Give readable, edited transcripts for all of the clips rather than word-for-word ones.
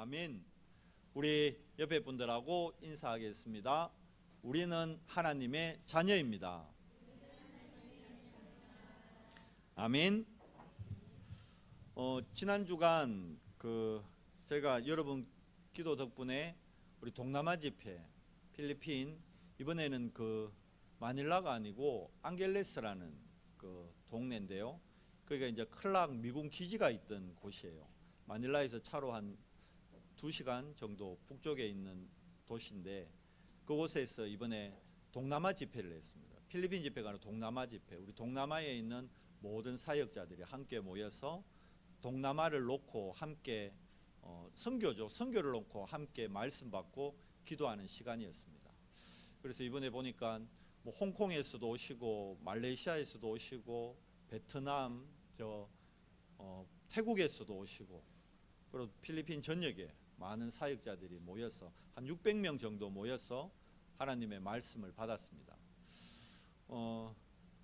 아멘. 우리 옆에 분들하고 인사하겠습니다. 우리는 하나님의 자녀입니다. 아멘. 지난 주간 제가 여러분 기도 덕분에 우리 동남아 집회 필리핀, 이번에는 마닐라가 아니고 앙겔레스라는 동네인데요. 거기가 이제 클락 미군 기지가 있던 곳이에요. 마닐라에서 차로 한 2시간 정도 북쪽에 있는 도시인데, 그곳에서 이번에 동남아 집회를 했습니다. 필리핀 집회가 아니라 동남아 집회. 우리 동남아에 있는 모든 사역자들이 함께 모여서 동남아를 놓고 함께 선교를 놓고 함께 말씀 받고 기도하는 시간이었습니다. 그래서 이번에 보니까 홍콩에서도 오시고 말레이시아에서도 오시고 베트남, 태국에서도 오시고, 그리고 필리핀 전역에 많은 사역자들이 모여서 한 600명 정도 모여서 하나님의 말씀을 받았습니다.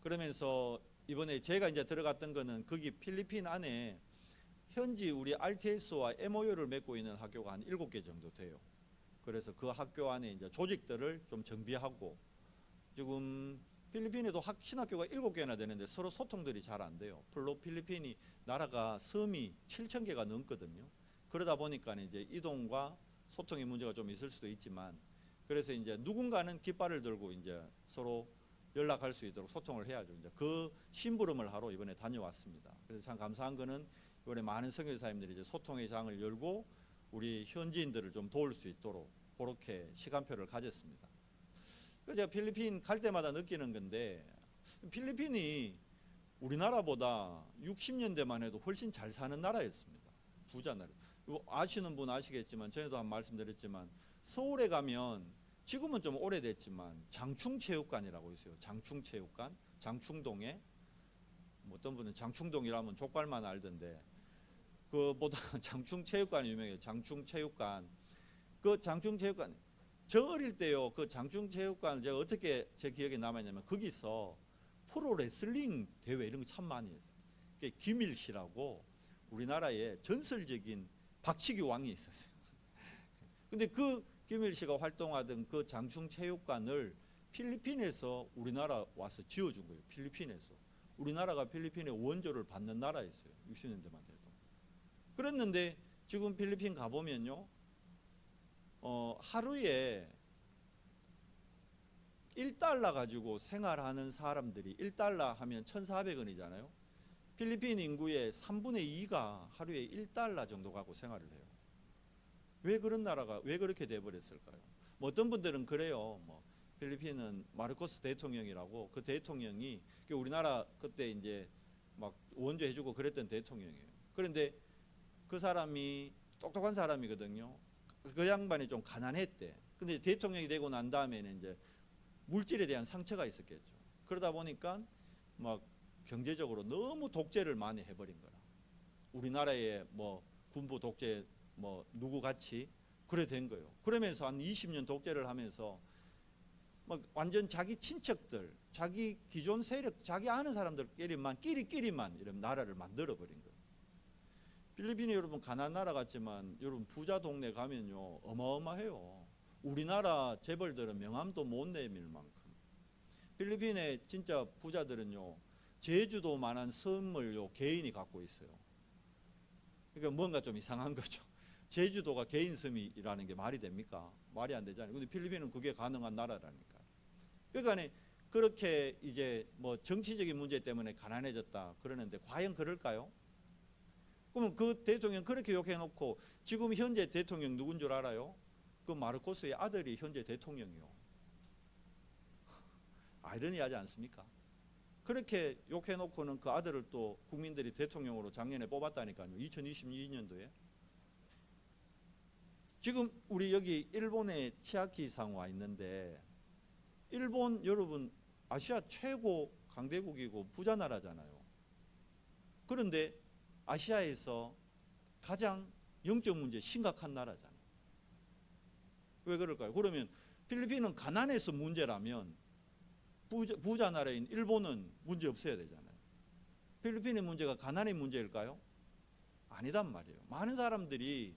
그러면서 이번에 제가 이제 들어갔던 거는 거기 필리핀 안에 현지 우리 RTS와 MOU를 맺고 있는 학교가 한 7개 정도 돼요. 그래서 그 학교 안에 이제 조직들을 좀 정비하고, 지금 필리핀에도 신학교가 7개나 되는데 서로 소통들이 잘 안 돼요. 필리핀이 나라가 섬이 7,000개가 넘거든요. 그러다 보니까 이제 이동과 소통의 문제가 좀 있을 수도 있지만, 그래서 이제 누군가는 깃발을 들고 이제 서로 연락할 수 있도록 소통을 해야죠. 이제 그 심부름을 하러 이번에 다녀왔습니다. 그래서 참 감사한 거는 이번에 많은 선교사님들이 이제 소통의 장을 열고 우리 현지인들을 좀 도울 수 있도록 그렇게 시간표를 가졌습니다. 제가 필리핀 갈 때마다 느끼는 건데, 필리핀이 우리나라보다 60년대만 해도 훨씬 잘 사는 나라였습니다. 부자 나라. 아시는 분 아시겠지만, 전에도 한 말씀드렸지만, 서울에 가면 지금은 좀 오래됐지만 장충체육관이라고 있어요. 장충체육관, 장충동에. 어떤 분은 장충동이라면 족발만 알던데, 그보다 장충체육관이 유명해요. 장충체육관. 그 장충체육관, 저 어릴 때요, 그 장충체육관 제가 어떻게 제 기억에 남았냐면, 거기서 프로레슬링 대회 이런 거 참 많이 했어요. 김일씨라고 우리나라에 전설적인 박치기 왕이 있었어요. 근데 그 김일씨가 활동하던 그 장충체육관을 필리핀에서 우리나라 와서 지어준 거예요. 필리핀에서. 우리나라가 필리핀의 원조를 받는 나라였어요. 60년대만 해도. 그랬는데 지금 필리핀 가보면요, 하루에 1달러 가지고 생활하는 사람들이, 1달러 하면 1,400원이잖아요. 필리핀 인구의 3분의 2가 하루에 1달러 정도 갖고 생활을 해요. 왜 그런 나라가 왜 그렇게 돼버렸을까요? 어떤 분들은 그래요. 필리핀은 마르코스 대통령이라고, 그 대통령이 우리나라 그때 이제 막 원조해주고 그랬던 대통령이에요. 그런데 그 사람이 똑똑한 사람이거든요. 그 양반이 좀 가난했대. 근데 대통령이 되고 난 다음에는 이제 물질에 대한 상처가 있었겠죠. 그러다 보니까 막 경제적으로 너무 독재를 많이 해버린 거라. 우리나라의 군부 독재 누구 같이 그래 된 거예요. 그러면서 한 20년 독재를 하면서 막 완전 자기 친척들, 자기 기존 세력, 자기 아는 사람들끼리만 끼리만 이런 나라를 만들어 버린 거예요. 필리핀이 여러분 가난한 나라 같지만 여러분 부자 동네 가면요 어마어마해요. 우리나라 재벌들은 명함도 못 내밀 만큼. 필리핀의 진짜 부자들은요 제주도만한 섬을 개인이 갖고 있어요. 그러니까 뭔가 좀 이상한 거죠. 제주도가 개인 섬이라는 게 말이 됩니까? 말이 안 되잖아요. 근데 필리핀은 그게 가능한 나라라니까. 그러니까 그렇게 이제 정치적인 문제 때문에 가난해졌다 그러는데 과연 그럴까요? 그러면 그 대통령 그렇게 욕해놓고 지금 현재 대통령 누군 줄 알아요? 그 마르코스의 아들이 현재 대통령이요. 아이러니하지 않습니까? 그렇게 욕해놓고는 그 아들을 또 국민들이 대통령으로 작년에 뽑았다니까요. 2022년도에. 지금 우리 여기 일본의 치아키상 와 있는데, 일본 여러분 아시아 최고 강대국이고 부자 나라잖아요. 그런데 아시아에서 가장 영적 문제 심각한 나라잖아요. 왜 그럴까요? 그러면 필리핀은 가난해서 문제라면 부자 나라인 일본은 문제 없어야 되잖아요. 필리핀의 문제가 가난의 문제일까요? 아니단 말이에요. 많은 사람들이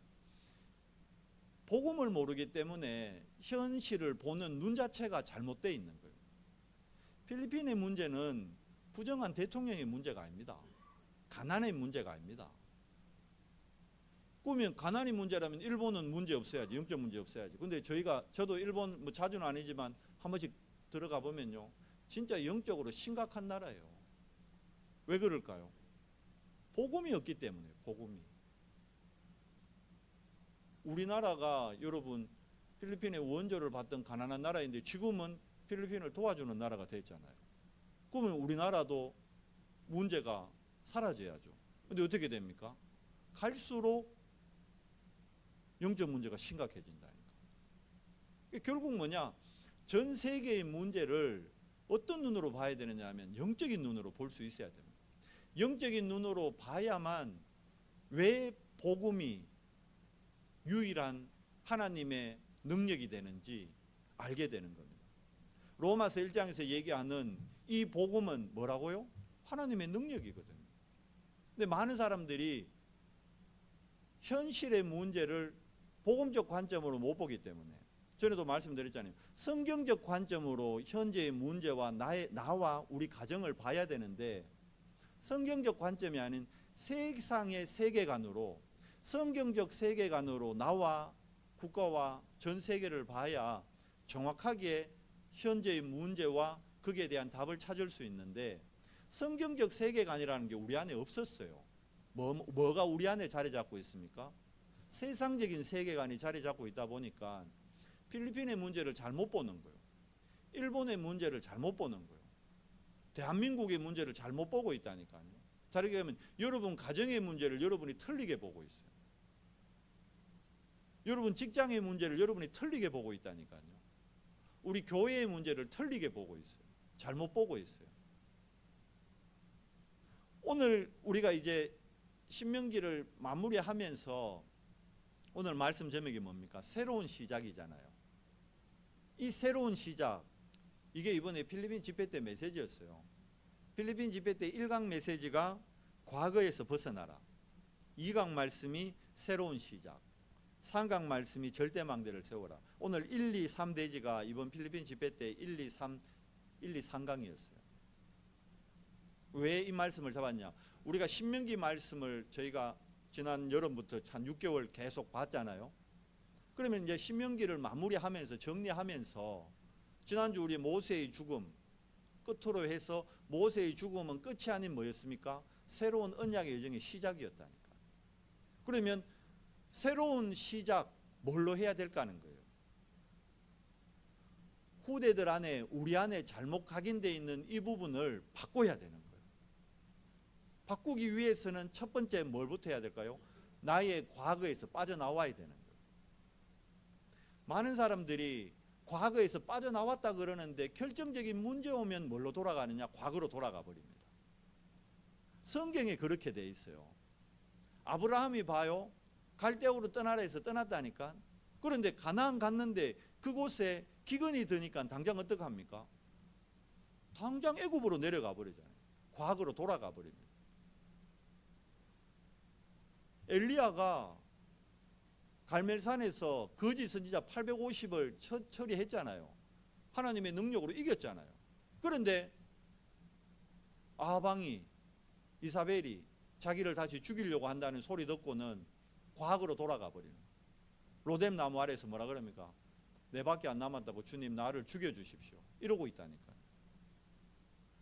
복음을 모르기 때문에 현실을 보는 눈 자체가 잘못되어 있는 거예요. 필리핀의 문제는 부정한 대통령의 문제가 아닙니다. 가난의 문제가 아닙니다. 그러면 가난이 문제라면 일본은 문제 없어야지, 영적 문제 없어야지. 근데 저도 일본 뭐 자주는 아니지만 한 번씩 들어가 보면요, 진짜 영적으로 심각한 나라예요. 왜 그럴까요? 복음이 없기 때문에. 복음이. 우리나라가 여러분 필리핀의 원조를 받던 가난한 나라인데 지금은 필리핀을 도와주는 나라가 됐잖아요. 그러면 우리나라도 문제가 사라져야죠. 근데 어떻게 됩니까? 갈수록 영적 문제가 심각해진다니까. 결국 뭐냐? 전 세계의 문제를 어떤 눈으로 봐야 되느냐 하면 영적인 눈으로 볼 수 있어야 됩니다. 영적인 눈으로 봐야만 왜 복음이 유일한 하나님의 능력이 되는지 알게 되는 겁니다. 로마서 1장에서 얘기하는 이 복음은 뭐라고요? 하나님의 능력이거든요. 근데 많은 사람들이 현실의 문제를 복음적 관점으로 못 보기 때문에, 전에도 말씀드렸잖아요. 성경적 관점으로 현재의 문제와 나와 우리 가정을 봐야 되는데, 성경적 관점이 아닌 세상의 세계관으로, 성경적 세계관으로 나와 국가와 전 세계를 봐야 정확하게 현재의 문제와 거기에 대한 답을 찾을 수 있는데, 성경적 세계관이라는 게 우리 안에 없었어요. 뭐가 우리 안에 자리 잡고 있습니까? 세상적인 세계관이 자리 잡고 있다 보니까 필리핀의 문제를 잘못 보는 거예요. 일본의 문제를 잘못 보는 거예요. 대한민국의 문제를 잘못 보고 있다니까요. 다르게 하면 여러분 가정의 문제를 여러분이 틀리게 보고 있어요. 여러분 직장의 문제를 여러분이 틀리게 보고 있다니까요. 우리 교회의 문제를 틀리게 보고 있어요. 잘못 보고 있어요. 오늘 우리가 이제 신명기를 마무리하면서 오늘 말씀 제목이 뭡니까? 새로운 시작이잖아요. 이 새로운 시작, 이게 이번에 필리핀 집회 때 메시지였어요. 필리핀 집회 때 1강 메시지가 과거에서 벗어나라, 2강 말씀이 새로운 시작, 3강 말씀이 절대망대를 세워라. 오늘 1, 2, 3대지가 이번 필리핀 집회 때 1, 2, 3강이었어요. 왜 이 말씀을 잡았냐? 우리가 신명기 말씀을 저희가 지난 여름부터 한 6개월 계속 봤잖아요. 그러면 이제 신명기를 마무리하면서 정리하면서 지난주 우리 모세의 죽음 끝으로 해서 모세의 죽음은 끝이 아닌 뭐였습니까? 새로운 언약의 여정의 시작이었다니까. 그러면 새로운 시작 뭘로 해야 될까 하는 거예요. 후대들 안에 우리 안에 잘못 각인되어 있는 이 부분을 바꿔야 되는 거예요. 바꾸기 위해서는 첫 번째 뭘부터 해야 될까요? 나의 과거에서 빠져나와야 되는 거예요. 많은 사람들이 과거에서 빠져나왔다 그러는데 결정적인 문제 오면 뭘로 돌아가느냐? 과거로 돌아가 버립니다. 성경에 그렇게 돼 있어요. 아브라함이 봐요. 갈대아우로 떠나라 해서 떠났다니까. 그런데 가나안 갔는데 그곳에 기근이 드니까 당장 어떻게 합니까? 당장 애굽으로 내려가 버리잖아요. 과거로 돌아가 버립니다. 엘리야가 갈멜산에서 거짓 선지자 850을 처리했잖아요. 하나님의 능력으로 이겼잖아요. 그런데 아방이 이사벨이 자기를 다시 죽이려고 한다는 소리 듣고는 과거로 돌아가 버리는. 로뎀 나무 아래서 뭐라 그럽니까? 내밖에 안 남았다고 주님 나를 죽여주십시오. 이러고 있다니까.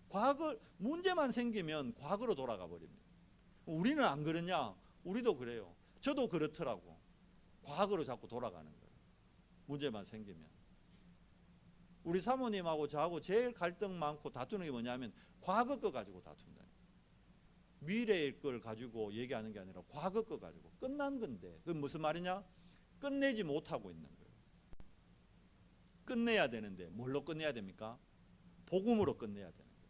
과거 문제만 생기면 과거로 돌아가 버립니다. 우리는 안 그러냐? 우리도 그래요. 저도 그렇더라고. 과거로 자꾸 돌아가는 거예요. 문제만 생기면. 우리 사모님하고 저하고 제일 갈등 많고 다투는 게 뭐냐면 과거 거 가지고 다툰다. 미래의 걸 가지고 얘기하는 게 아니라 과거 거 가지고. 끝난 건데. 그게 무슨 말이냐? 끝내지 못하고 있는 거예요. 끝내야 되는데 뭘로 끝내야 됩니까? 복음으로 끝내야 되는 거예요.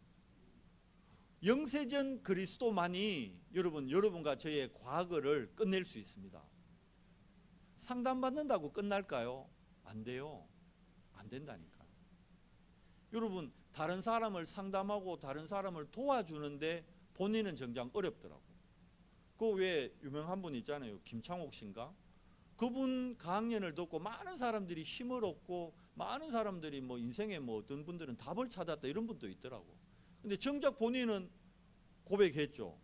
영세전 그리스도만이 여러분과 저의 과거를 끝낼 수 있습니다. 상담받는다고 끝날까요? 안 돼요. 안 된다니까. 여러분 다른 사람을 상담하고 다른 사람을 도와주는데 본인은 정작 어렵더라고. 그 왜 유명한 분 있잖아요. 김창옥 씨인가? 그분 강연을 듣고 많은 사람들이 힘을 얻고 많은 사람들이 뭐 인생에 뭐 어떤 분들은 답을 찾았다 이런 분도 있더라고. 근데 정작 본인은 고백했죠.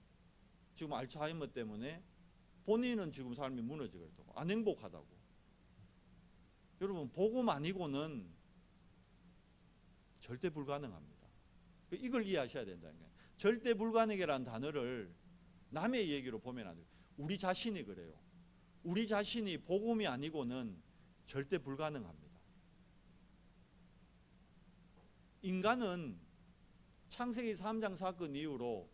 지금 알츠하이머 때문에 본인은 지금 삶이 무너지고 있다고, 안 행복하다고. 여러분, 복음 아니고는 절대 불가능합니다. 이걸 이해하셔야 된다는 거예요. 절대 불가능이라는 단어를 남의 얘기로 보면 안 돼요. 우리 자신이 그래요. 우리 자신이 복음이 아니고는 절대 불가능합니다. 인간은 창세기 3장 사건 이후로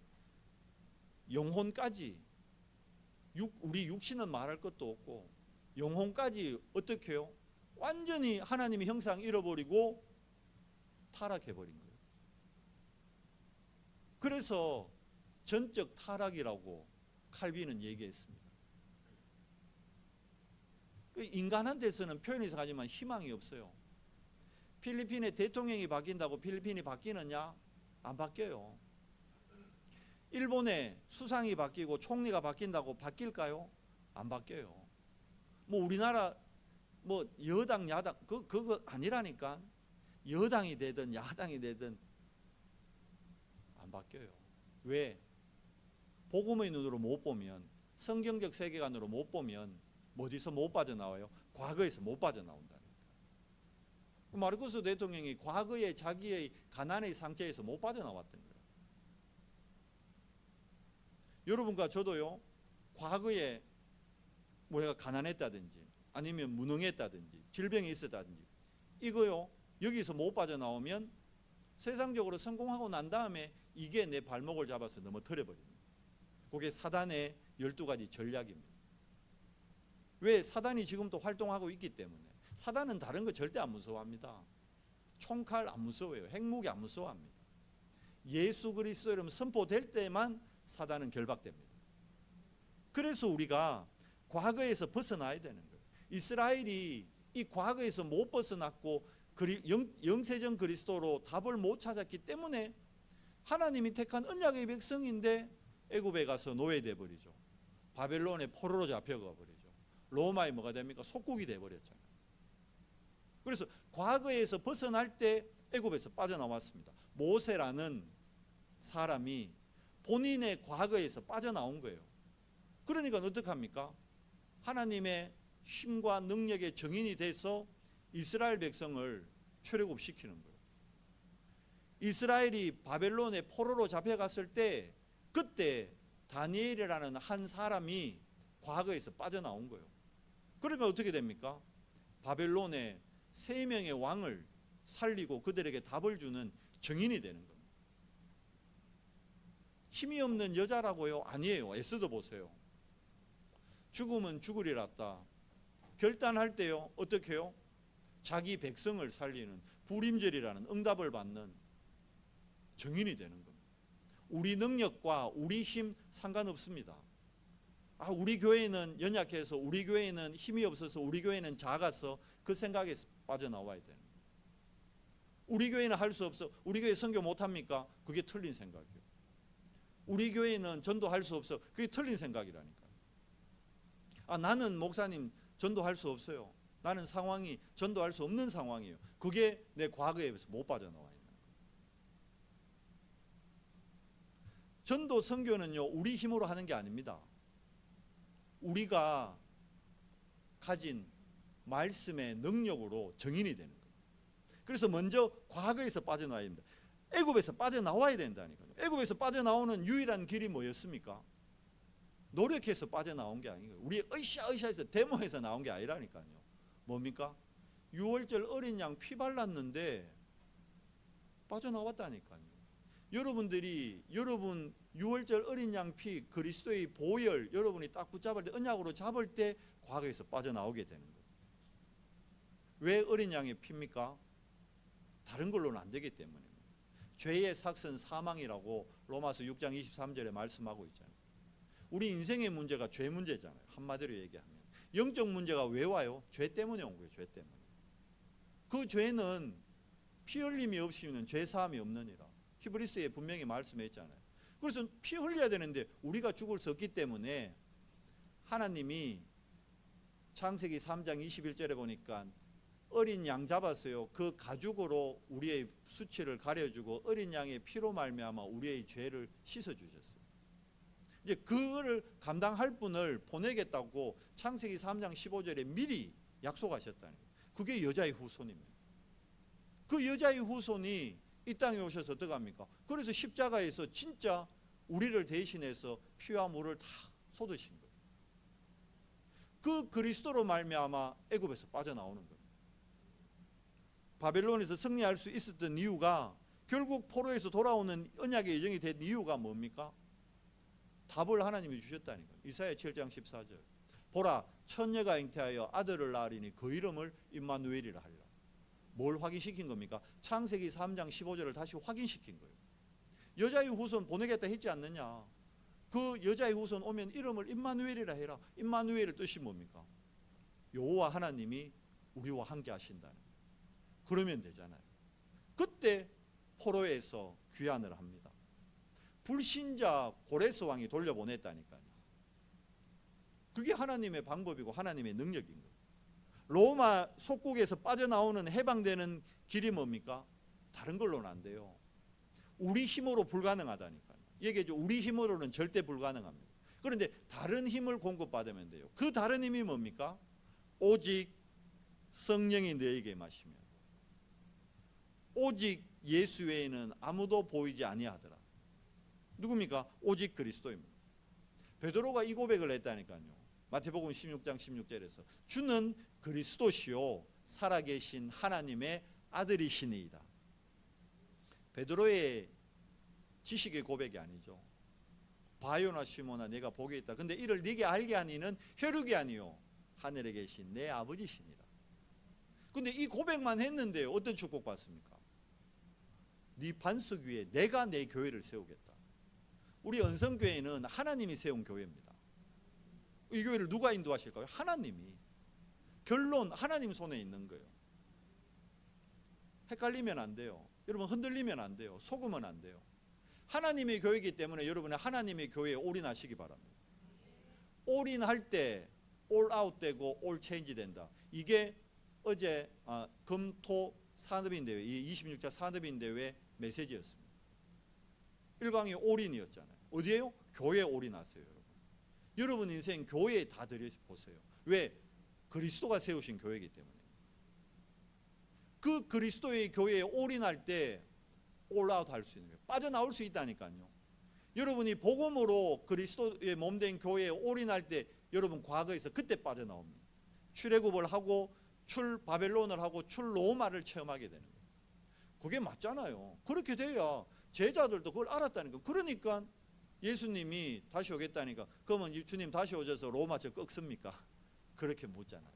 영혼까지, 우리 육신은 말할 것도 없고 영혼까지 어떻게 해요? 완전히 하나님의 형상 잃어버리고 타락해버린 거예요. 그래서 전적 타락이라고 칼빈은 얘기했습니다. 인간한테서는 표현해서 하지만 희망이 없어요. 필리핀의 대통령이 바뀐다고 필리핀이 바뀌느냐? 안 바뀌어요. 일본의 수상이 바뀌고 총리가 바뀐다고 바뀔까요? 안 바뀌어요. 뭐 우리나라 뭐 여당 야당 그거 아니라니까. 여당이 되든 야당이 되든 안 바뀌어요. 왜? 복음의 눈으로 못 보면, 성경적 세계관으로 못 보면 어디서 못 빠져나와요? 과거에서 못 빠져나온다니까. 마르코스 대통령이 과거의 자기의 가난의 상태에서 못 빠져나왔던 거예요. 여러분과 저도요, 과거에 우리가 가난했다든지 아니면 무능했다든지 질병이 있었다든지 이거요, 여기서 못 빠져나오면 세상적으로 성공하고 난 다음에 이게 내 발목을 잡아서 넘어뜨려 버립니다. 그게 사단의 12가지 전략입니다. 왜? 사단이 지금도 활동하고 있기 때문에. 사단은 다른 거 절대 안 무서워합니다. 총칼 안 무서워해요. 핵무기 안 무서워합니다. 예수 그리스도 이름 선포될 때만 사단은 결박됩니다. 그래서 우리가 과거에서 벗어나야 되는 거예요. 이스라엘이 이 과거에서 못 벗어났고 영세전 그리스도로 답을 못 찾았기 때문에 하나님이 택한 언약의 백성인데 애굽에 가서 노예돼 버리죠. 바벨론의 포로로 잡혀가 버리죠. 로마에 뭐가 됩니까? 속국이 돼 버렸잖아요. 그래서 과거에서 벗어날 때 애굽에서 빠져나왔습니다. 모세라는 사람이 본인의 과거에서 빠져나온 거예요. 그러니까 어떡합니까? 하나님의 힘과 능력의 정인이 돼서 이스라엘 백성을 출애굽시키는 거예요. 이스라엘이 바벨론의 포로로 잡혀갔을 때 그때 다니엘이라는 한 사람이 과거에서 빠져나온 거예요. 그러니까 어떻게 됩니까? 바벨론의 3명의 왕을 살리고 그들에게 답을 주는 정인이 되는 겁니다. 힘이 없는 여자라고요? 아니에요. 에스더 보세요. 죽으면 죽으리랐다. 결단할 때요, 어떻게 해요? 자기 백성을 살리는 불임절이라는 응답을 받는 정인이 되는 겁니다. 우리 능력과 우리 힘 상관없습니다. 우리 교회는 연약해서, 우리 교회는 힘이 없어서, 우리 교회는 작아서 그 생각에서 빠져나와야 되는 거예요. 우리 교회는 할 수 없어. 우리 교회 선교 못합니까? 그게 틀린 생각이에요. 우리 교회는 전도할 수 없어. 그게 틀린 생각이라니까요. 나는 목사님 전도할 수 없어요. 나는 상황이 전도할 수 없는 상황이에요. 그게 내 과거에서 못 빠져나와 있는 거예요. 전도 선교는요, 우리 힘으로 하는 게 아닙니다. 우리가 가진 말씀의 능력으로 정인이 되는 거예요. 그래서 먼저 과거에서 빠져나와야 됩니다. 애굽에서 빠져나와야 된다니까요. 애굽에서 빠져나오는 유일한 길이 뭐였습니까? 노력해서 빠져나온 게 아니에요. 우리 으쌰으쌰해서 데모해서 나온 게 아니라니까요. 뭡니까? 6월절 어린 양 피 발랐는데 빠져나왔다니까요. 여러분들이 여러분 6월절 어린 양 피 그리스도의 보혈 여러분이 딱 붙잡을 때, 언약으로 잡을 때 과거에서 빠져나오게 되는 거예요. 왜 어린 양의 피입니까? 다른 걸로는 안 되기 때문입니다. 죄의 삭은 사망이라고 로마서 6장 23절에 말씀하고 있잖아요. 우리 인생의 문제가 죄 문제잖아요. 한마디로 얘기하면 영적 문제가 왜 와요? 죄 때문에 온 거예요. 죄 때문에. 그 죄는 피 흘림이 없이는 죄 사함이 없느니라. 히브리서에 분명히 말씀했잖아요. 그래서 피 흘려야 되는데 우리가 죽을 수 없기 때문에 하나님이 창세기 3장 21절에 보니까 어린 양 잡았어요. 그 가죽으로 우리의 수치를 가려주고 어린 양의 피로 말미암아 우리의 죄를 씻어주셨어요. 이제 그거를 감당할 분을 보내겠다고 창세기 3장 15절에 미리 약속하셨다는 거예요. 그게 여자의 후손입니다. 그 여자의 후손이 이 땅에 오셔서 어떻게 합니까? 그래서 십자가에서 진짜 우리를 대신해서 피와 물을 다 쏟으신 거예요. 그 그리스도로 말미암아 애굽에서 빠져나오는 거예요. 바벨론에서 승리할 수 있었던 이유가 결국 포로에서 돌아오는 언약의 여정이 된 이유가 뭡니까? 답을 하나님이 주셨다니까요. 이사야 7장 14절. 보라, 처녀가 잉태하여 아들을 낳으리니 그 이름을 임마누엘이라 하리라. 뭘 확인시킨 겁니까? 창세기 3장 15절을 다시 확인시킨 거예요. 여자의 후손 보내겠다 했지 않느냐. 그 여자의 후손 오면 이름을 임마누엘이라 해라. 임마누엘의 뜻이 뭡니까? 여호와 하나님이 우리와 함께 하신다는 거예요. 그러면 되잖아요. 그때 포로에서 귀환을 합니다. 불신자 고레스 왕이 돌려보냈다니까요. 그게 하나님의 방법이고 하나님의 능력인 거예요. 로마 속국에서 빠져나오는 해방되는 길이 뭡니까? 다른 걸로는 안 돼요. 우리 힘으로 불가능하다니까요. 얘기해줘. 우리 힘으로는 절대 불가능합니다. 그런데 다른 힘을 공급받으면 돼요. 그 다른 힘이 뭡니까? 오직 성령이 너에게 임하시면 오직 예수 외에는 아무도 보이지 아니하더라. 누굽니까? 오직 그리스도입니다. 베드로가 이 고백을 했다니까요. 마태복음 16장 16절에서 주는 그리스도시요 살아계신 하나님의 아들이시니이다. 베드로의 지식의 고백이 아니죠. 바요나 시모나 내가 복이 있다. 근데 이를 네게 알게 하니는 혈육이 아니요 하늘에 계신 내 아버지시니라. 근데 이 고백만 했는데 어떤 축복 받습니까? 네 반석 위에 내가 내 교회를 세우겠다. 우리 언성교회는 하나님이 세운 교회입니다. 이 교회를 누가 인도하실까요? 하나님이. 결론 하나님 손에 있는 거예요. 헷갈리면 안 돼요. 여러분 흔들리면 안 돼요. 속으면 안 돼요. 하나님의 교회이기 때문에 여러분은 하나님의 교회에 올인하시기 바랍니다. 올인할 때 올 아웃 되고 올 체인지 된다. 이게 어제 금토 산업인대회, 이 26차 산업인대회 메시지였습니다. 1강이 올인이었잖아요. 어디에요? 교회에 올인하세요. 여러분 인생 교회에 다 들여보세요. 왜? 그리스도가 세우신 교회이기 때문에. 그 그리스도의 교회에 올인할 때 올아웃 할 수 있는 거예요. 빠져나올 수 있다니까요. 여러분이 복음으로 그리스도의 몸된 교회에 올인할 때 여러분 과거에서 그때 빠져나옵니다. 출애굽을 하고 출 바벨론을 하고 출 로마를 체험하게 되는 거예요. 그게 맞잖아요. 그렇게 돼야 제자들도 그걸 알았다니까. 그러니까 예수님이 다시 오겠다니까. 그러면 주님 다시 오셔서 로마 저 꺾습니까? 그렇게 묻잖아요.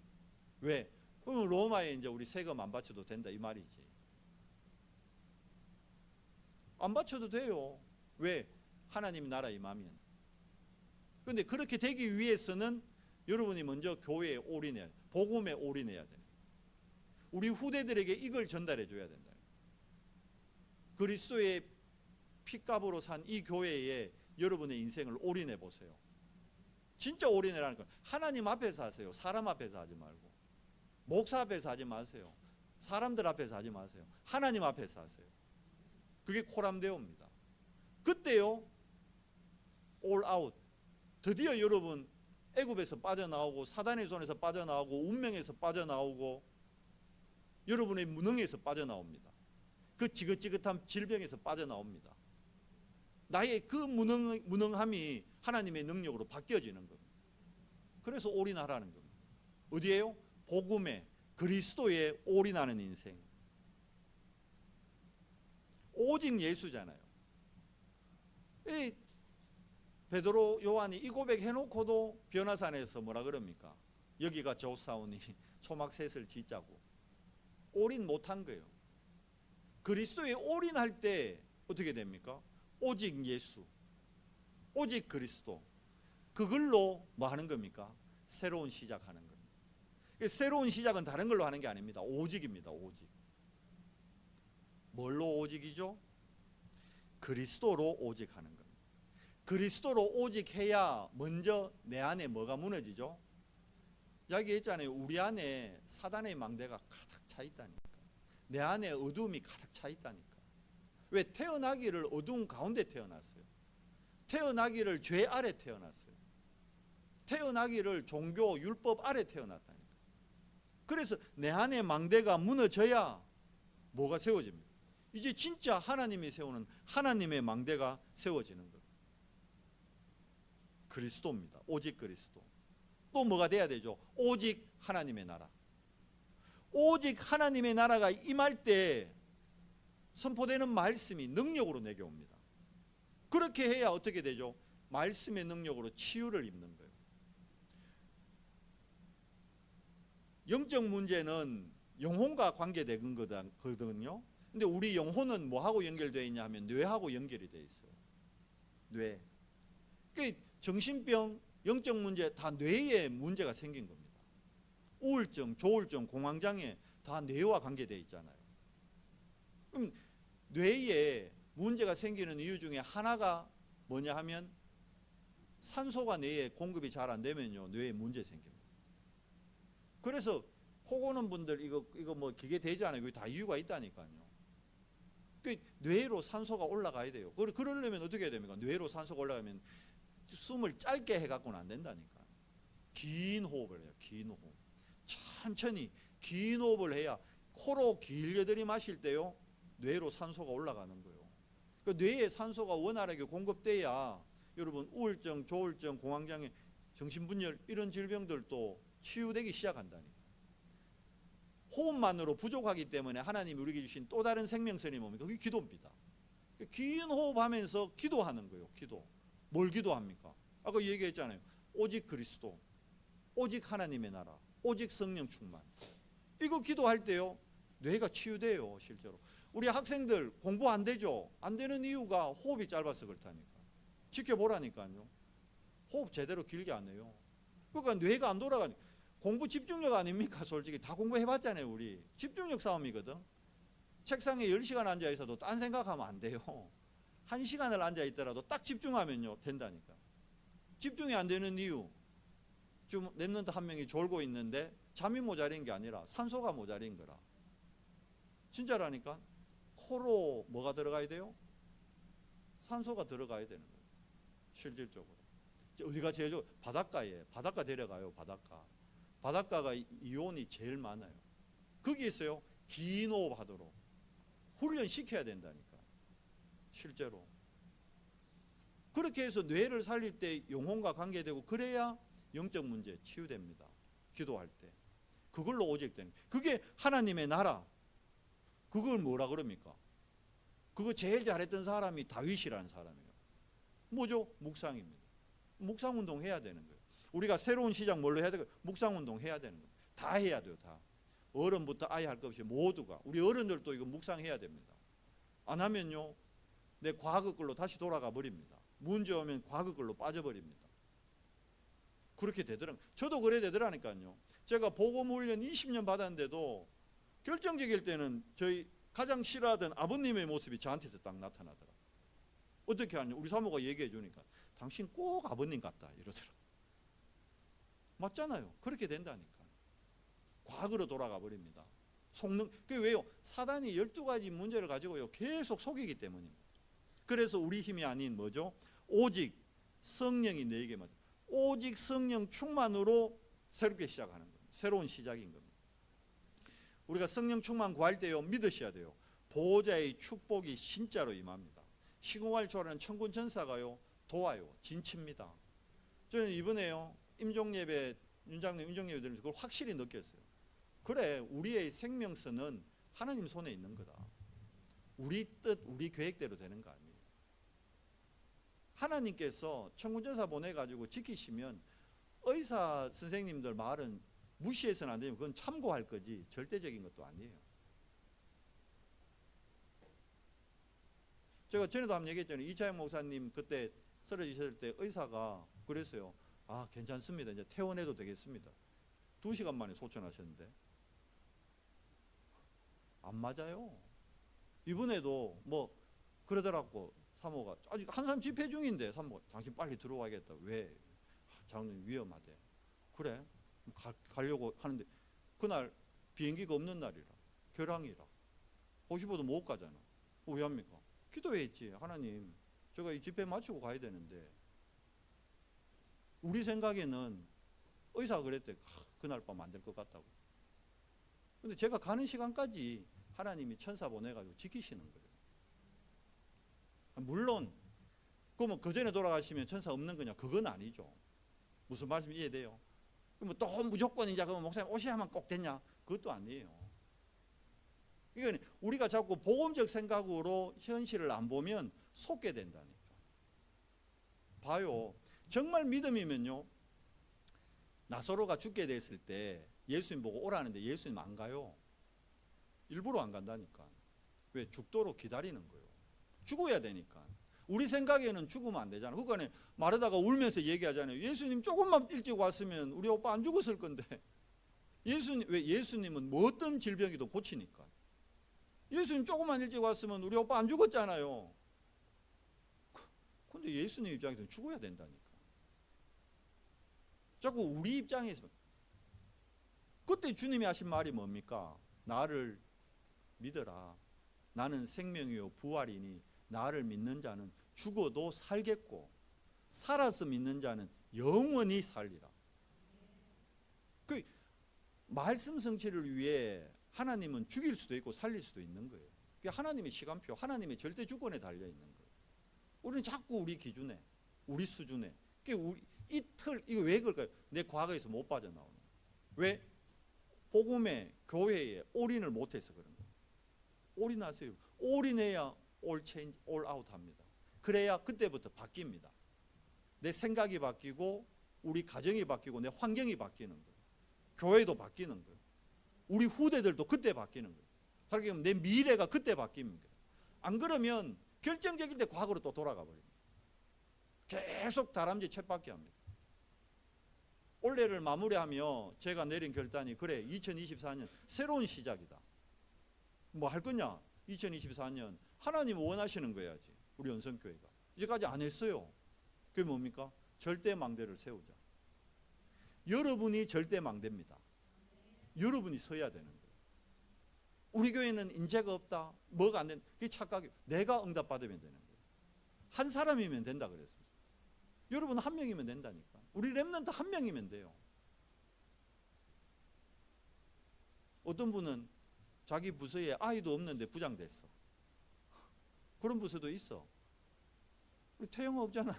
왜? 그럼 로마에 이제 우리 세금 안 바쳐도 된다 이 말이지. 안 바쳐도 돼요. 왜? 하나님 나라 임하면. 그런데 그렇게 되기 위해서는 여러분이 먼저 교회에 올인해야 돼. 복음에 올인해야 돼. 우리 후대들에게 이걸 전달해 줘야 된다. 그리스도의 피값으로 산 이 교회에 여러분의 인생을 올인해 보세요. 진짜 올인해라는 건 하나님 앞에서 하세요. 사람 앞에서 하지 말고. 목사 앞에서 하지 마세요. 사람들 앞에서 하지 마세요. 하나님 앞에서 하세요. 그게 코람데오입니다. 그때요 올 아웃. 드디어 여러분 애굽에서 빠져나오고 사단의 손에서 빠져나오고 운명에서 빠져나오고 여러분의 무능에서 빠져나옵니다. 그 지긋지긋한 질병에서 빠져나옵니다. 나의 그 무능함이 하나님의 능력으로 바뀌어지는 겁니다. 그래서 올인하라는 겁니다. 어디에요? 복음에 그리스도에 올인하는 인생. 오직 예수잖아요. 이 베드로 요한이 이 고백 해놓고도 변화산에서 뭐라 그럽니까? 여기가 조사오니 초막셋을 짓자고. 올인 못한 거예요. 그리스도에 올인할 때 어떻게 됩니까? 오직 예수, 오직 그리스도. 그걸로 뭐 하는 겁니까? 새로운 시작하는 겁니다. 새로운 시작은 다른 걸로 하는 게 아닙니다. 오직입니다. 오직. 뭘로 오직이죠? 그리스도로 오직하는 겁니다. 그리스도로 오직해야 먼저 내 안에 뭐가 무너지죠? 이야기했잖아요. 우리 안에 사단의 망대가 가득 차 있다니까. 내 안에 어둠이 가득 차 있다니까. 왜? 태어나기를 어두운 가운데 태어났어요. 태어나기를 죄 아래 태어났어요. 태어나기를 종교 율법 아래 태어났다니까. 그래서 내 안에 망대가 무너져야 뭐가 세워집니까? 이제 진짜 하나님이 세우는 하나님의 망대가 세워지는 거예요. 그리스도입니다. 오직 그리스도. 또 뭐가 돼야 되죠? 오직 하나님의 나라. 오직 하나님의 나라가 임할 때 선포되는 말씀이 능력으로 내게 옵니다. 그렇게 해야 어떻게 되죠? 말씀의 능력으로 치유를 입는 거예요. 영적 문제는 영혼과 관계된 거거든요. 근데 우리 영혼은 뭐하고 연결되어 있냐 하면 뇌하고 연결이 되어 있어요. 뇌. 그러니까 정신병, 영적 문제 다 뇌에 문제가 생긴 겁니다. 우울증, 조울증, 공황장애 다 뇌와 관계되어 있잖아요. 그럼 뇌에 문제가 생기는 이유 중에 하나가 뭐냐 하면 산소가 뇌에 공급이 잘 안 되면요, 뇌에 문제 생깁니다. 그래서 코 고는 분들 이거 뭐 기계 되잖아요. 그게 다 이유가 있다니까요. 그 뇌로 산소가 올라가야 돼요. 그러려면 어떻게 해야 됩니까? 뇌로 산소가 올라가면 숨을 짧게 해갖고는 안 된다니까. 긴 호흡을 해요. 긴 호흡. 천천히 긴 호흡을 해야 코로 길게 들이마실 때요, 뇌로 산소가 올라가는 거예요. 그 뇌에 산소가 원활하게 공급돼야 여러분 우울증, 조울증, 공황장애, 정신분열 이런 질병들도 치유되기 시작한다니까. 호흡만으로 부족하기 때문에 하나님이 우리에게 주신 또 다른 생명선이 뭡니까? 그게 기도입니다. 긴 호흡하면서 기도하는 거예요. 기도. 뭘 기도합니까? 아까 얘기했잖아요. 오직 그리스도, 오직 하나님의 나라, 오직 성령 충만. 이거 기도할 때요, 뇌가 치유돼요. 실제로 우리 학생들 공부 안 되죠? 안 되는 이유가 호흡이 짧아서 그렇다니까. 지켜보라니까요. 호흡 제대로 길게 안 해요. 그러니까 뇌가 안 돌아가니까. 공부 집중력 아닙니까? 솔직히 다 공부해봤잖아요. 우리 집중력 싸움이거든. 책상에 10시간 앉아있어도 딴 생각하면 안 돼요. 1시간을 앉아있더라도 딱 집중하면요 된다니까. 집중이 안 되는 이유, 지금 랩런트 한 명이 졸고 있는데 잠이 모자린 게 아니라 산소가 모자린 거라. 진짜라니까. 코로 뭐가 들어가야 돼요? 산소가 들어가야 되는 거예요. 실질적으로. 어디가 제일 좋아요? 바닷가에. 바닷가 데려가요. 바닷가가 이온이 제일 많아요. 거기에서요, 긴 호흡 하도록 훈련시켜야 된다니까. 실제로. 그렇게 해서 뇌를 살릴 때 영혼과 관계되고, 그래야 영적 문제 치유됩니다. 기도할 때. 그걸로 오직 되는 거예요. 그게 하나님의 나라. 그걸 뭐라 그럽니까? 그거 제일 잘했던 사람이 다윗이라는 사람이에요. 뭐죠? 묵상입니다. 묵상운동 해야 되는 거예요. 우리가 새로운 시작 뭘로 해야 될까요? 묵상운동 해야 되는 거예요. 다 해야 돼요. 다. 어른부터 아이 할 것 없이 모두가. 우리 어른들도 이거 묵상해야 됩니다. 안 하면요, 내 과거 걸로 다시 돌아가 버립니다. 문제 오면 과거 걸로 빠져버립니다. 그렇게 되더라고요. 저도 그래 되더라니까요. 제가 복음훈련 20년 받았는데도 결정적일 때는 저희 가장 싫어하던 아버님의 모습이 저한테서 딱 나타나더라. 어떻게 하냐? 우리 사모가 얘기해 주니까 당신 꼭 아버님 같다 이러더라. 맞잖아요. 그렇게 된다니까. 과거로 돌아가 버립니다. 속는. 그게 왜요? 사단이 12가지 문제를 가지고요 계속 속이기 때문입니다. 그래서 우리 힘이 아닌 뭐죠? 오직 성령이 너에게 맞아. 오직 성령 충만으로 새롭게 시작하는 겁니다. 새로운 시작인 겁니다. 우리가 성령 충만 구할 때요, 믿으셔야 돼요. 보호자의 축복이 진짜로 임합니다. 시공할 줄 아는 천군 천사가요 도와요. 진치입니다. 저는 이번에요 임종예배, 윤장님 임종예배 들으면서 그걸 확실히 느꼈어요. 그래, 우리의 생명선은 하나님 손에 있는 거다. 우리 뜻, 우리 계획대로 되는 거 아니에요. 하나님께서 천군천사 보내가지고 지키시면 의사 선생님들 말은 무시해서는 안 되면 그건 참고할 거지 절대적인 것도 아니에요. 제가 전에도 한번 얘기했잖아요. 이차영 목사님 그때 쓰러지셨을 때 의사가 그랬어요. 아, 괜찮습니다. 이제 퇴원해도 되겠습니다. 2시간 만에 소천하셨는데 안 맞아요. 이번에도 뭐 그러더라고. 사모가 아직 한참 집회 중인데 사모가 당신 빨리 들어와야겠다. 왜? 장로님 위험하대. 그래? 가려고 하는데 그날 비행기가 없는 날이라, 결항이라, 호시보도 못 가잖아. 왜 합니까? 기도했지. 하나님, 제가 이 집회 마치고 가야 되는데. 우리 생각에는 의사가 그랬대. 그날 밤 안 될 것 같다고. 근데 제가 가는 시간까지 하나님이 천사 보내가지고 지키시는 거예요. 물론 그러면 그 전에 돌아가시면 천사 없는 거냐? 그건 아니죠. 무슨 말씀 이해돼요? 그러면 또 무조건 이제 그러면 목사님 오셔야만 꼭 됐냐? 그것도 아니에요. 이건 우리가 자꾸 복음적 생각으로 현실을 안 보면 속게 된다니까. 봐요. 정말 믿음이면요, 나사로가 죽게 됐을 때 예수님 보고 오라는데 예수님 안 가요. 일부러 안 간다니까. 왜? 죽도록 기다리는 거예요. 죽어야 되니까. 우리 생각에는 죽으면 안 되잖아. 그러니까 마르다가 울면서 얘기하잖아요. 예수님 조금만 일찍 왔으면 우리 오빠 안 죽었을 건데. 왜? 예수님은 뭐 어떤 질병이도 고치니까. 예수님 조금만 일찍 왔으면 우리 오빠 안 죽었잖아요. 근데 예수님 입장에서는 죽어야 된다니까. 자꾸 우리 입장에서. 그때 주님이 하신 말이 뭡니까? 나를 믿어라. 나는 생명이요 부활이니 나를 믿는 자는 죽어도 살겠고 살아서 믿는 자는 영원히 살리라. 그 말씀 성취를 위해 하나님은 죽일 수도 있고 살릴 수도 있는 거예요. 그게 하나님의 시간표, 하나님의 절대 주권에 달려 있는 거예요. 우리는 자꾸 우리 기준에, 우리 수준에. 우리 이틀 이거 왜 그럴까요? 내 과거에서 못 빠져나오는 거예요. 왜? 복음의 교회에 올인을 못해서 그런 거예요. 올인하세요. 올인해야 올 체인지, 올 아웃 합니다. 그래야 그때부터 바뀝니다. 내 생각이 바뀌고 우리 가정이 바뀌고 내 환경이 바뀌는 거예요. 교회도 바뀌는 거예요. 우리 후대들도 그때 바뀌는 거예요. 다르게 하면 내 미래가 그때 바뀝니다. 안 그러면 결정적일 때 과거로 또 돌아가 버립니다. 계속 다람쥐 쳇바퀴 합니다. 올해를 마무리하며 제가 내린 결단이 그래 2024년 새로운 시작이다. 뭐 할 거냐? 2024년 하나님 원하시는 거야지. 우리 연성교회가 이제까지 안 했어요. 그게 뭡니까? 절대망대를 세우자. 여러분이 절대망대입니다. 여러분이 서야 되는 거예요. 우리 교회는 인재가 없다, 뭐가 안 된다, 그게 착각이에요. 내가 응답받으면 되는 거예요. 한 사람이면 된다 그랬습니다. 여러분 한 명이면 된다니까. 우리 렘넌트 한 명이면 돼요. 어떤 분은 자기 부서에 아이도 없는데 부장 됐어. 그런 부서도 있어. 우리 태영아 없잖아요.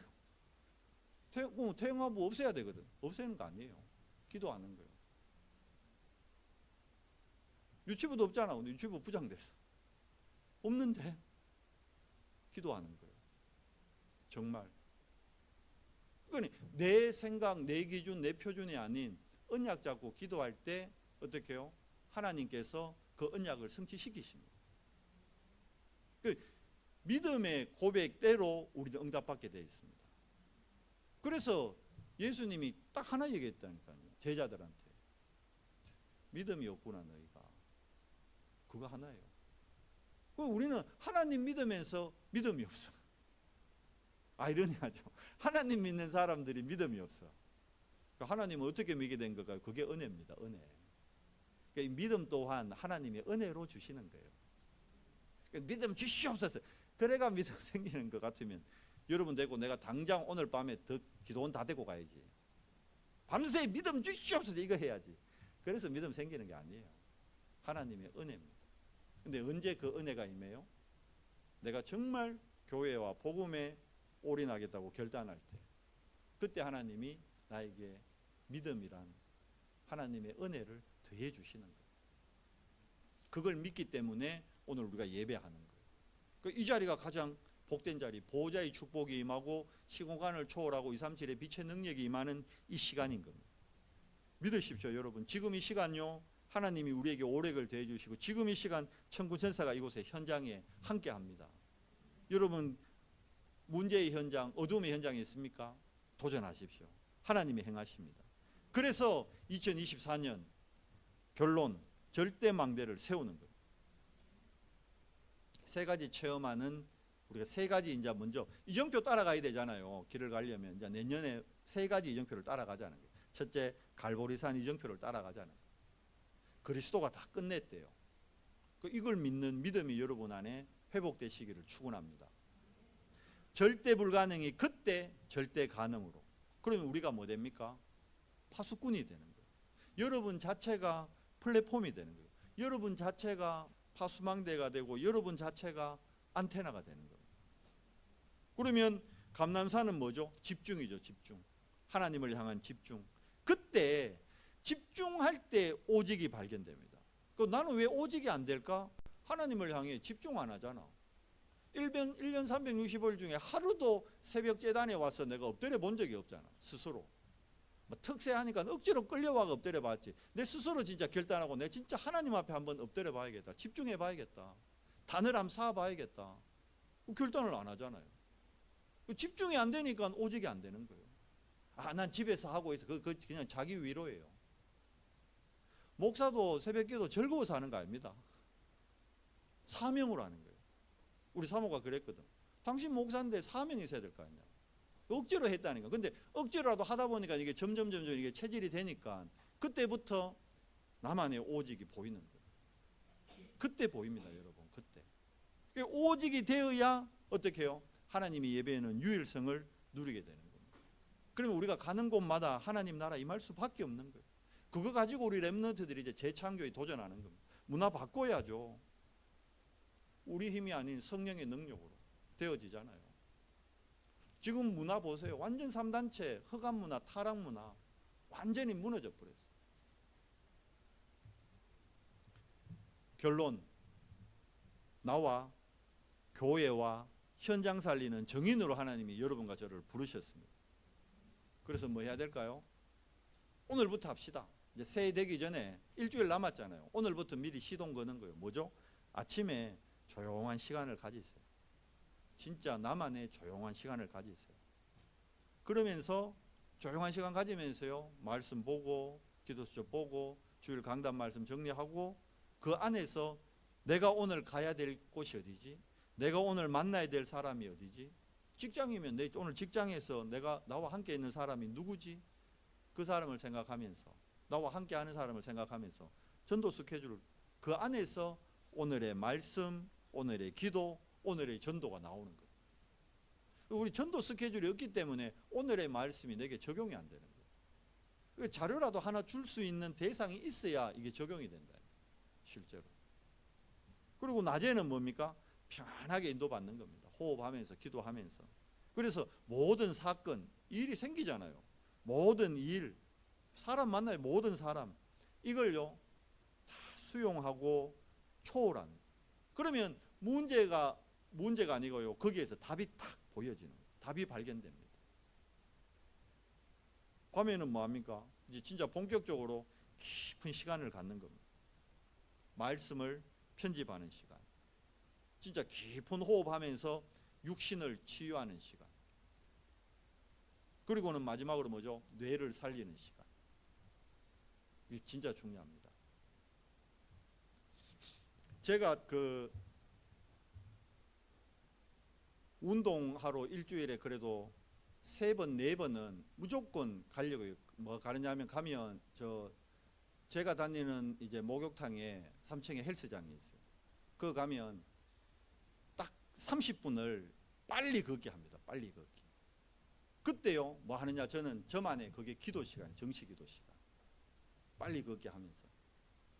태영아부 없애야 되거든. 없애는 거 아니에요. 기도하는 거예요. 유치부도 없잖아. 근데 유치부 부장 됐어. 없는데 기도하는 거예요. 정말. 그러니까 내 생각, 내 기준, 내 표준이 아닌 언약 잡고 기도할 때 어떻게 해요? 하나님께서 그 언약을 성취시키십니다. 믿음의 고백대로 우리도 응답받게 되어 있습니다. 그래서 예수님이 딱 하나 얘기했다니까요. 제자들한테. 믿음이 없구나 너희가. 그거 하나예요. 우리는 하나님 믿으면서 믿음이 없어. 아이러니하죠. 하나님 믿는 사람들이 믿음이 없어. 하나님은 어떻게 믿게 된 걸까요? 그게 은혜입니다. 은혜. 그러니까 믿음 또한 하나님의 은혜로 주시는 거예요. 그러니까 믿음 주시옵소서. 그래가 믿음 생기는 것 같으면 여러분 되고 내가 당장 오늘 밤에 더 기도원 다 되고 가야지. 밤새 믿음 주시옵소서 이거 해야지. 그래서 믿음 생기는 게 아니에요. 하나님의 은혜입니다. 근데 언제 그 은혜가 임해요? 내가 정말 교회와 복음에 올인하겠다고 결단할 때, 그때 하나님이 나에게 믿음이란 하나님의 은혜를 더해 주시는 거예요. 그걸 믿기 때문에 오늘 우리가 예배하는 거예요. 이 자리가 가장 복된 자리, 보호자의 축복이 임하고 시공간을 초월하고 237의 빛의 능력이 임하는 이 시간인 겁니다. 믿으십시오 여러분. 지금 이 시간요, 하나님이 우리에게 오력을 더해 주시고 지금 이 시간 천군 천사가 이곳에 현장에 함께 합니다. 여러분 문제의 현장, 어둠의 현장에 있습니까? 도전하십시오. 하나님이 행하십니다. 그래서 2024년 결론, 절대망대를 세우는 거예요. 세 가지 체험하는, 우리가 세 가지 이제 먼저 이정표 따라가야 되잖아요. 길을 가려면 이제 내년에 세 가지 이정표를 따라가자는 거예요. 첫째, 갈보리산 이정표를 따라가잖아요. 그리스도가 다 끝냈대요. 이걸 믿는 믿음이 여러분 안에 회복되시기를 축원합니다. 절대 불가능이 그때 절대 가능으로. 그러면 우리가 뭐 됩니까? 파수꾼이 되는 거예요. 여러분 자체가 플랫폼이 되는 거예요. 여러분 자체가 파수망대가 되고 여러분 자체가 안테나가 되는 거예요. 그러면 감람산은 뭐죠? 집중이죠. 집중. 하나님을 향한 집중. 그때 집중할 때 오직이 발견됩니다. 나는 왜 오직이 안 될까? 하나님을 향해 집중 안 하잖아. 1년 365일 중에 하루도 새벽 제단에 와서 내가 엎드려 본 적이 없잖아. 스스로 특세하니까 억지로 끌려와가 엎드려 봤지. 내 스스로 진짜 결단하고 내 진짜 하나님 앞에 한번 엎드려 봐야겠다. 집중해 봐야겠다. 단을 한번 쌓아 봐야겠다. 결단을 안 하잖아요. 집중이 안 되니까 오직이 안 되는 거예요. 난 집에서 하고 있어. 그냥 자기 위로예요. 목사도 새벽기도 즐거워서 하는 거 아닙니다. 사명으로 하는 거예요. 우리 사모가 그랬거든. 당신 목사인데 사명이 있어야 될 거 아니야. 억지로 했다니까. 근데 억지로라도 하다 보니까 이게 점점 이게 체질이 되니까 그때부터 나만의 오직이 보이는 거예요. 그때 보입니다, 여러분. 그때. 오직이 되어야 어떻게 해요? 하나님이 예배에는 유일성을 누리게 되는 겁니다. 그러면 우리가 가는 곳마다 하나님 나라 임할 수밖에 없는 거예요. 그거 가지고 우리 렘넌트들이 이제 재창조에 도전하는 겁니다. 문화 바꿔야죠. 우리 힘이 아닌 성령의 능력으로 되어지잖아요. 지금 문화 보세요. 완전 3단체, 흑암 문화, 타락 문화 완전히 무너져 버렸어요. 결론, 나와 교회와 현장 살리는 정인으로 하나님이 여러분과 저를 부르셨습니다. 그래서 뭐 해야 될까요? 오늘부터 합시다. 이제 새해 되기 전에 일주일 남았잖아요. 오늘부터 미리 시동 거는 거예요. 뭐죠? 아침에 조용한 시간을 가지세요. 진짜 나만의 조용한 시간을 가지세요. 그러면서 조용한 시간 가지면서요, 말씀 보고 기도수첩 보고 주일 강단 말씀 정리하고 그 안에서 내가 오늘 가야 될 곳이 어디지? 내가 오늘 만나야 될 사람이 어디지? 직장이면 내 오늘 직장에서 나와 함께 있는 사람이 누구지? 그 사람을 생각하면서, 나와 함께 하는 사람을 생각하면서 전도 스케줄 그 안에서 오늘의 말씀, 오늘의 기도, 오늘의 전도가 나오는 거예요. 우리 전도 스케줄이 없기 때문에 오늘의 말씀이 내게 적용이 안 되는 거예요. 자료라도 하나 줄 수 있는 대상이 있어야 이게 적용이 된다. 실제로. 그리고 낮에는 뭡니까? 편안하게 인도받는 겁니다. 호흡하면서 기도하면서. 그래서 모든 사건, 일이 생기잖아요. 모든 일, 사람 만나요. 모든 사람. 이걸요 다 수용하고 초월하는. 그러면 문제가 아니고요. 거기에서 답이 탁 보여지는 거예요. 답이 발견됩니다. 밤에는 뭐합니까? 이제 진짜 본격적으로 깊은 시간을 갖는 겁니다. 말씀을 편집하는 시간. 진짜 깊은 호흡하면서 육신을 치유하는 시간. 그리고는 마지막으로 뭐죠? 뇌를 살리는 시간. 이게 진짜 중요합니다. 제가 운동하러 일주일에 그래도 3번, 4번은 무조건 가려고요. 뭐 가느냐면 가면 제가 다니는 이제 목욕탕에 3층에 헬스장이 있어요. 그거 가면 딱 30분을 빨리 걷기 합니다. 빨리 걷기. 그때요 뭐 하느냐, 저만의 그게 기도 시간, 정시 기도 시간. 빨리 걷기 하면서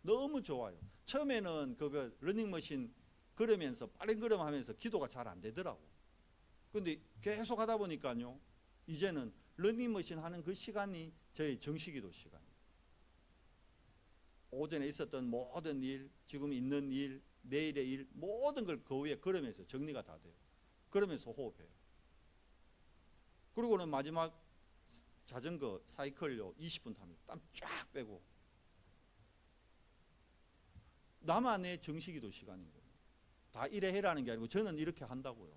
너무 좋아요. 처음에는 그거 러닝머신 걸으면서 빠른 걸음하면서 기도가 잘 안 되더라고. 근데 계속 하다 보니까요, 이제는 러닝머신 하는 그 시간이 저희 정시기도 시간이에요. 오전에 있었던 모든 일, 지금 있는 일, 내일의 일, 모든 걸 그 위에 걸으면서 정리가 다 돼요. 그러면서 호흡해요. 그리고는 마지막 자전거 사이클요 20분 탑니다. 땀 쫙 빼고. 나만의 정시기도 시간인 거예요. 다 이래 해라는 게 아니고 저는 이렇게 한다고요.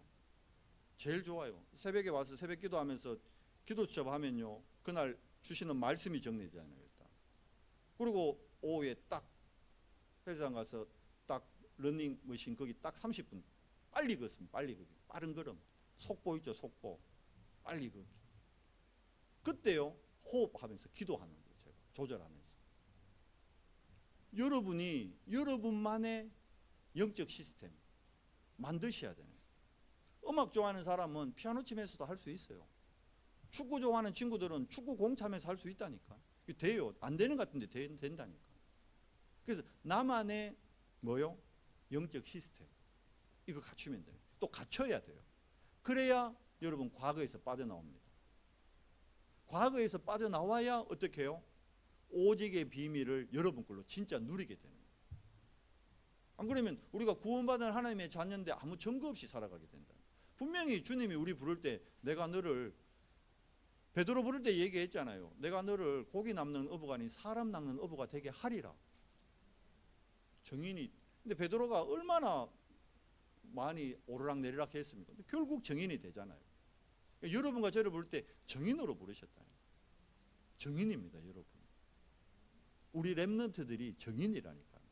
제일 좋아요. 새벽에 와서 새벽 기도하면서 기도 수첩 하면요, 그날 주시는 말씀이 정리되잖아요. 일단. 그리고 오후에 딱 헬스장 가서 딱 러닝머신 거기 딱 30분 빨리 걷습니다. 빨리 걷기. 빠른 걸음. 속보 있죠, 속보. 빨리 걷기. 그때요 호흡하면서 기도하는 거예요. 제가 조절하면서. 여러분이 여러분만의 영적 시스템 만드셔야 되는 거예요. 음악 좋아하는 사람은 피아노 치면서도 할 수 있어요. 축구 좋아하는 친구들은 축구 공 차면서 할 수 있다니까. 돼요. 안 되는 것 같은데 된다니까. 그래서 나만의 뭐요? 영적 시스템 이거 갖추면 돼요. 또 갖춰야 돼요. 그래야 여러분 과거에서 빠져나옵니다. 과거에서 빠져나와야 어떻게 해요? 오직의 비밀을 여러분 걸로 진짜 누리게 되는 거예요. 안 그러면 우리가 구원받은 하나님의 자녀인데 아무 증거 없이 살아가게 된다. 분명히 주님이 우리 부를 때 내가 너를 베드로 부를 때 얘기했잖아요. 내가 너를 고기 남는 어부가 아닌 사람 낚는 어부가 되게 하리라. 정인이. 근데 베드로가 얼마나 많이 오르락 내리락 했습니까? 결국 정인이 되잖아요. 여러분과 저를 부를 때 정인으로 부르셨다. 정인입니다, 여러분. 우리 렘넌트들이 정인이라니까요.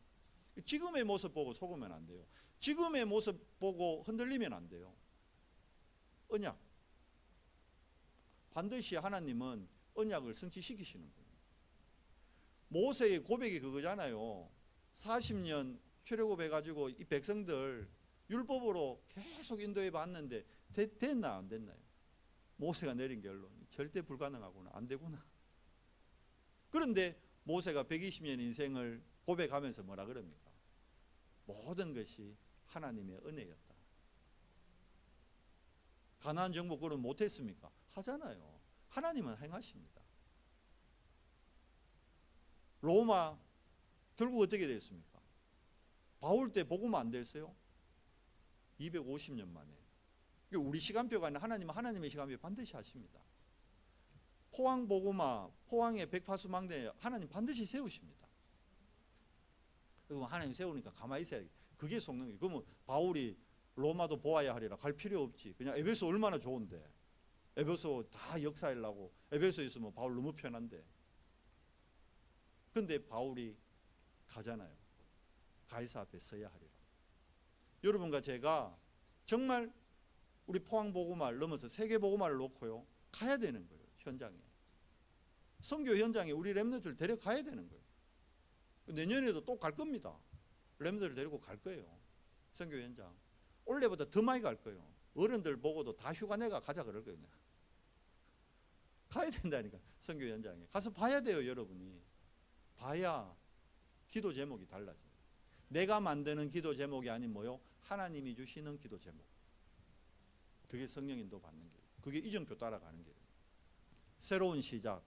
지금의 모습 보고 속으면 안 돼요. 지금의 모습 보고 흔들리면 안 돼요. 언약. 반드시 하나님은 언약을 성취시키시는 거예요. 모세의 고백이 그거잖아요. 40년 출애굽해가지고 이 백성들 율법으로 계속 인도해 봤는데 됐나 안 됐나요? 모세가 내린 결론 절대 불가능하구나, 안 되구나. 그런데 모세가 120년 인생을 고백하면서 뭐라 그럽니까? 모든 것이 하나님의 은혜였다. 가나안 정복 그럼 못했습니까? 하잖아요. 하나님은 행하십니다. 로마 결국 어떻게 됐습니까? 바울 때 복음 안 됐어요? 250년 만에. 우리 시간표가 아니라 하나님은 하나님의 시간표 반드시 하십니다. 포항 복음화, 포항의 백파수망대 하나님 반드시 세우십니다. 그럼 하나님 세우니까 가만히 있어야 돼. 그게 속능이에요. 그러면 바울이 로마도 보아야 하리라 갈 필요 없지. 그냥 에베소 얼마나 좋은데. 에베소 다 역사하려고. 에베소에 있으면 바울 너무 편한데. 근데 바울이 가잖아요. 가이사 앞에 서야 하리라. 여러분과 제가 정말 우리 포항 복음화를 넘어서 세계 복음화를 놓고요. 가야 되는 거예요. 현장에. 선교 현장에 우리 렘너들 데려가야 되는 거예요. 내년에도 또 갈 겁니다. 렘너들 데리고 갈 거예요. 선교 현장. 올해보다 더 많이 갈 거예요. 어른들 보고도 다 휴가 내가 가자 그럴 거예요. 가야 된다니까. 선교 현장에. 가서 봐야 돼요, 여러분이. 봐야 기도 제목이 달라져요. 내가 만드는 기도 제목이 아닌 뭐요? 하나님이 주시는 기도 제목. 그게 성령 인도 받는 길. 그게 이정표 따라가는 길. 새로운 시작.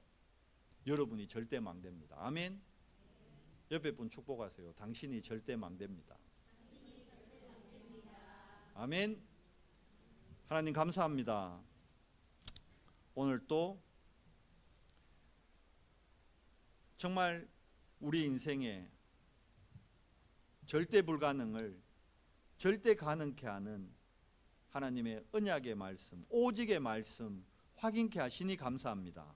여러분이 절대 망됩니다. 아멘. 옆에 분 축복하세요. 당신이 절대 망됩니다. 아멘. 하나님 감사합니다. 오늘 또 정말 우리 인생에 절대 불가능을 절대 가능케 하는 하나님의 언약의 말씀, 오직의 말씀 확인케 하시니 감사합니다.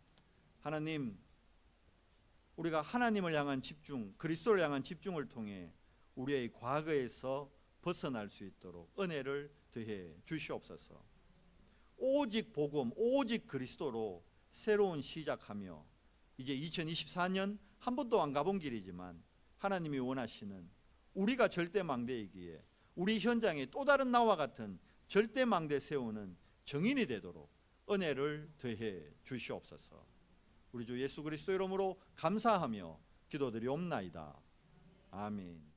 하나님, 우리가 하나님을 향한 집중, 그리스도를 향한 집중을 통해 우리의 과거에서 벗어날 수 있도록 은혜를 더해 주시옵소서. 오직 복음, 오직 그리스도로 새로운 시작하며 이제 2024년 한 번도 안 가본 길이지만 하나님이 원하시는 우리가 절대망대이기에 우리 현장에 또 다른 나와 같은 절대망대 세우는 정인이 되도록 은혜를 더해 주시옵소서. 우리 주 예수 그리스도 이름으로 감사하며 기도드리옵나이다. 아멘.